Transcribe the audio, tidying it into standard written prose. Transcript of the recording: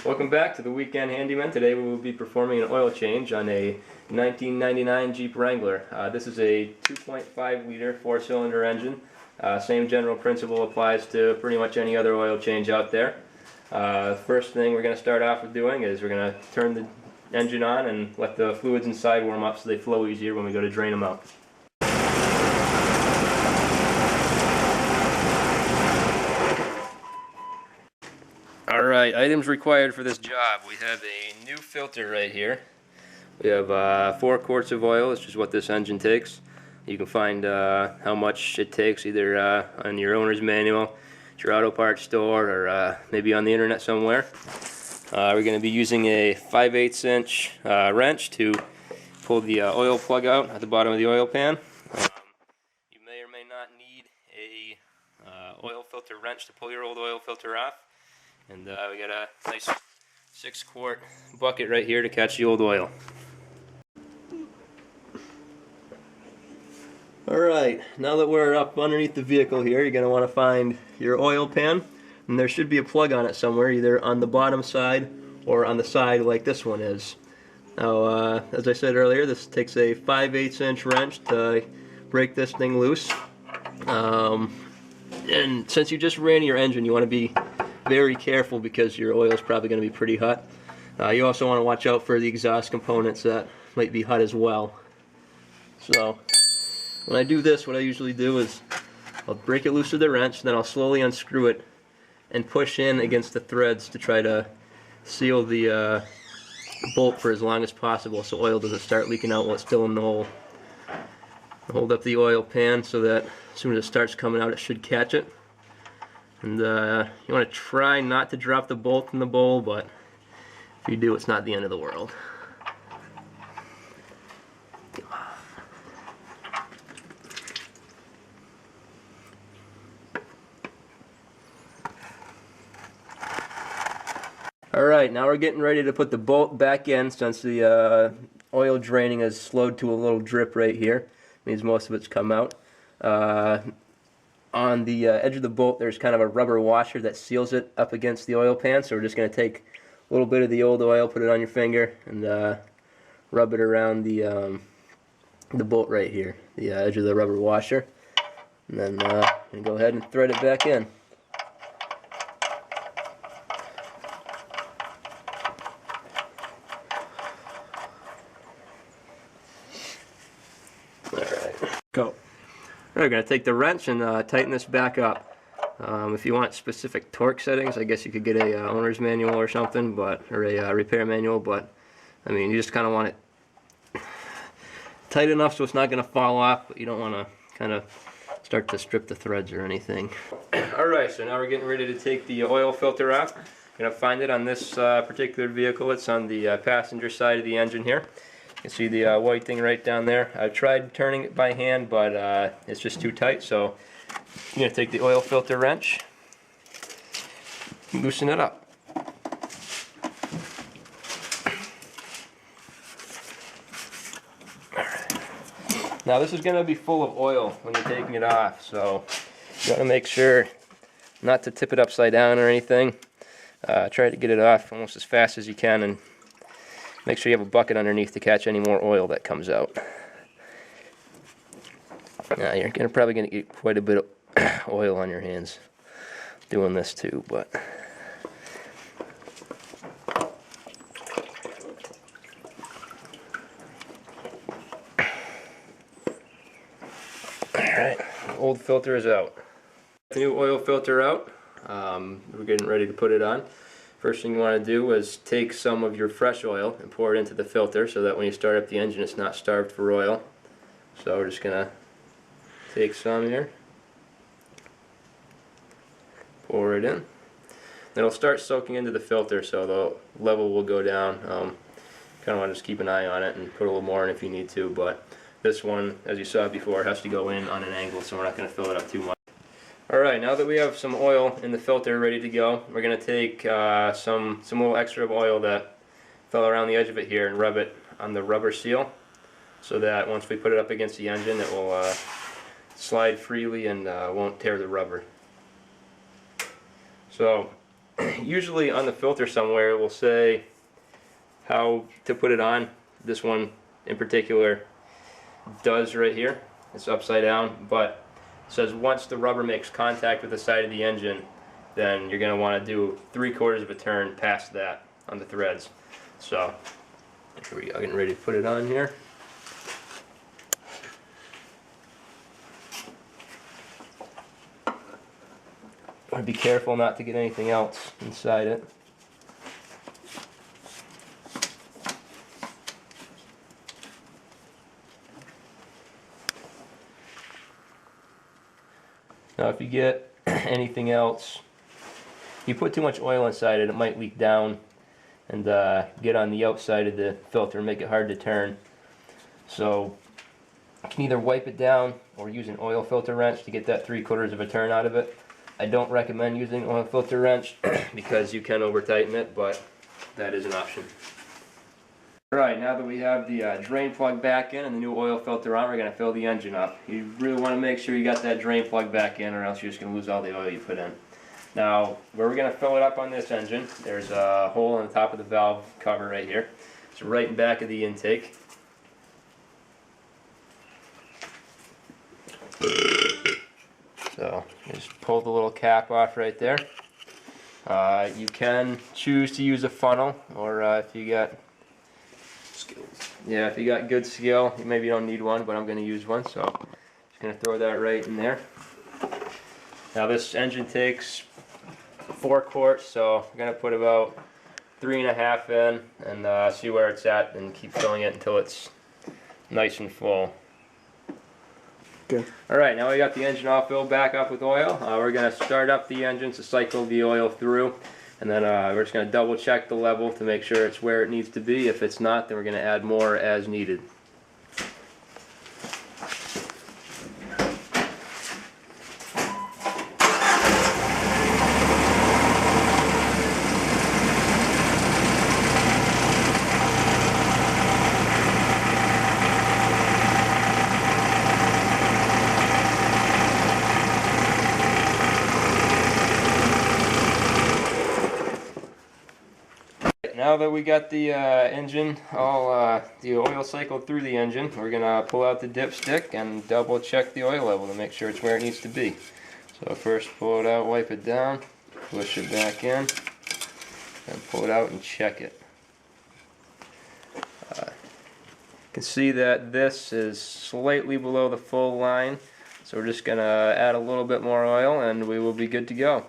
Welcome back to the Weekend Handyman. Today we will be performing an oil change on a 1999 Jeep Wrangler. This is a 2.5 liter 4-cylinder engine. Same general principle applies to pretty much any other oil change out there. First thing we're going to start off with doing is we're going to turn the engine on and let the fluids inside warm up so they flow easier when we go to drain them out. Alright, items required for this job. We have a new filter right here. We have 4 quarts of oil, which is what this engine takes. You can find how much it takes either on your owner's manual, at your auto parts store, or maybe on the internet somewhere. We're going to be using a 5/8 inch wrench to pull the oil plug out at the bottom of the oil pan. You may or may not need a oil filter wrench to pull your old oil filter off. And we got a nice 6-quart bucket right here to catch the old oil. Alright, now that we're up underneath the vehicle here, you're going to want to find your oil pan. And there should be a plug on it somewhere, either on the bottom side or on the side like this one is. Now, as I said earlier, this takes a 5/8 inch wrench to break this thing loose. And since you just ran your engine, you want to be very careful because your oil is probably going to be pretty hot. You also want to watch out for the exhaust components that might be hot as well. So when I do this, what I usually do is I'll break it loose with the wrench, then I'll slowly unscrew it and push in against the threads to try to seal the bolt for as long as possible so oil doesn't start leaking out while it's still in the hole. Hold up the oil pan so that as soon as it starts coming out it should catch it. And you want to try not to drop the bolt in the bowl, but if you do, it's not the end of the world. Alright, now we're getting ready to put the bolt back in since the oil draining has slowed to a little drip right here. Means most of it's come out. On the edge of the bolt there's kind of a rubber washer that seals it up against the oil pan, so we're just going to take a little bit of the old oil, put it on your finger, and rub it around the bolt right here, the edge of the rubber washer, and then go ahead and thread it back in. Alright, go. We're going to take the wrench and tighten this back up. If you want specific torque settings, I guess you could get a owner's manual or something, or a repair manual, but I mean, you just kind of want it tight enough so it's not going to fall off, but you don't want to kind of start to strip the threads or anything. Alright, so now we're getting ready to take the oil filter off. You're going to find it on this particular vehicle. It's on the passenger side of the engine here. You can see the white thing right down there. I've tried turning it by hand, but it's just too tight, so I'm going to take the oil filter wrench, loosen it up. Alright. Now this is going to be full of oil when you're taking it off, so you want to make sure not to tip it upside down or anything. Try to get it off almost as fast as you can, and make sure you have a bucket underneath to catch any more oil that comes out. Now you're probably going to get quite a bit of oil on your hands doing this too, but alright, the old filter is out. The new oil filter out. We're getting ready to put it on. First thing you want to do is take some of your fresh oil and pour it into the filter so that when you start up the engine it's not starved for oil. So we're just going to take some here, pour it in. It'll start soaking into the filter, so the level will go down. Kind of want to just keep an eye on it and put a little more in if you need to, but this one, as you saw before, has to go in on an angle, so we're not going to fill it up too much. Alright, now that we have some oil in the filter ready to go, we're going to take some little extra oil that fell around the edge of it here and rub it on the rubber seal so that once we put it up against the engine it will slide freely and won't tear the rubber. So usually on the filter somewhere it will say how to put it on. This one in particular does right here. It's upside down, but it says once the rubber makes contact with the side of the engine, then you're going to want to do 3/4 of a turn past that on the threads. So here we go, getting ready to put it on here. Be careful not to get anything else inside it. Now if you get anything else, you put too much oil inside it, it might leak down and get on the outside of the filter and make it hard to turn. So you can either wipe it down or use an oil filter wrench to get that 3/4 of a turn out of it. I don't recommend using an oil filter wrench because you can over tighten it, but that is an option. Alright, now that we have the drain plug back in and the new oil filter on, we're going to fill the engine up. You really want to make sure you got that drain plug back in, or else you're just going to lose all the oil you put in. Now, where we're going to fill it up on this engine, there's a hole on the top of the valve cover right here. It's right in back of the intake. So, just pull the little cap off right there. You can choose to use a funnel, or if you got if you got good skill, maybe you don't need one, but I'm going to use one, so just going to throw that right in there. Now this engine takes 4 quarts, so I'm going to put about 3.5 in and see where it's at and keep filling it until it's nice and full. Okay. Alright, now we got the engine all filled back up with oil. We're going to start up the engine to cycle the oil through, and then we're just going to double check the level to make sure it's where it needs to be. If it's not, then we're going to add more as needed. Now that we got the engine all the oil cycled through the engine, we're gonna pull out the dipstick and double check the oil level to make sure it's where it needs to be. So first pull it out, wipe it down, push it back in, and pull it out and check it. You can see that this is slightly below the full line, so we're just gonna add a little bit more oil and we will be good to go.